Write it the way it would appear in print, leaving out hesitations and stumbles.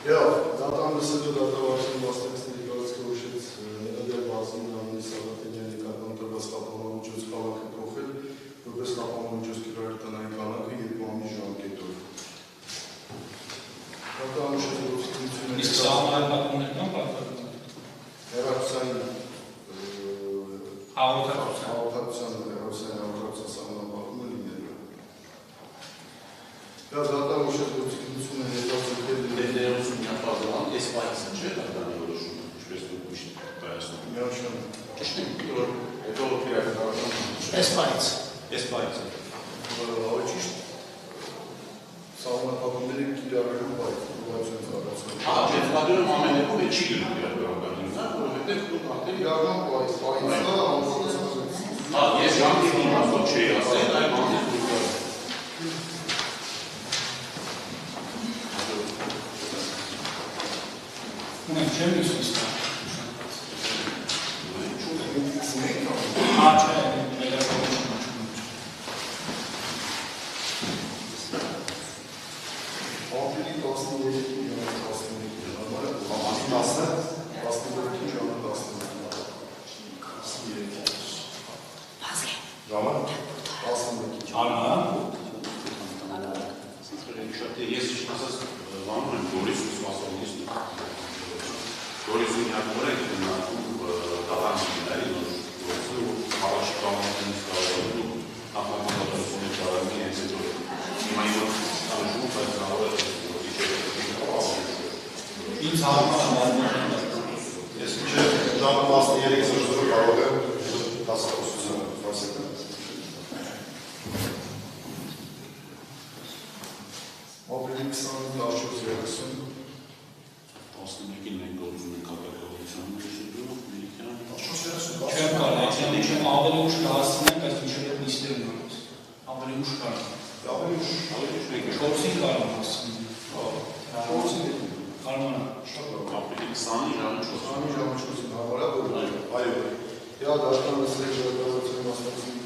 Եվ, դատան լսելու դատավարություն վաստակցների գարացքը ուշեց ներադյալ բազին նամնի Սաղաթենյանի կարգան տրված կապանամուջոց կալանքը կողել, որպես կապանամուջոց կիրարի տնային կալանքը 2 ամիս ժամկետով։ Դատան ուշեց որուսկրությունը Իսկ սահմանապատումներ կան պատվարում։ Հեռախոսային հաղորդակցության սահմանապատումը լինելու։ Եվ դատան ուշեց որուսկրությունը հետազոտել ներողություն միապազման, այս պայքսը չէ դատանի որոշումը, ինչպես դուք միշտ պայասնում։ Միանշան։ Ճիշտ է, հետո կիրակայություն։ Այս պայքս։ Այս պայքսը։ Ավելի ճիշտ սահմանապատումների կիրառելու պայքսը կառուցվում։ Ջեֆադյուրը ամեն եկում է չի գրում իրականությունն, որովհետև դուք արդեն իրական պայքսը ես ժամկետի իմաստով չէի ասել, այլ մանտես դուք Ունենք չեմ լուսիս կա։ Չէ, վերակողություն չունենք։ ապրիլի 13-ի ժամը 13-ի ժամը 11-ի Ես ասած վանում եմ Գորիսում սպասողնից Գորիսում միակոր եք նատում դատանցիների նոր առաջի կամատենից կարողանում նախապատասխանությունը կարողանի հենց հետո հիմա իմ անժում բայց կարող է Ինձ հարմար Ես չէ ժամը 13-ը կարող եմ դասախոսությունը ֆարսեկը ապրիլի 20-14-30 11-ին մենք գործում ենք կապակցության չեմ կարող, չեմ ավելի ուշ կհասցնենք, բայց մինչև այդ նիստեր ունենք։ Ավելի ուշ կարող։ ավելի ուշ 4-ին կարող հասցնենք։ 4-ին Կարմանա։ ապրիլի 20-ի ժամը 4-ին համարյա որ այո։ Եա դաշնան լսել ժողովրդական մասնակցության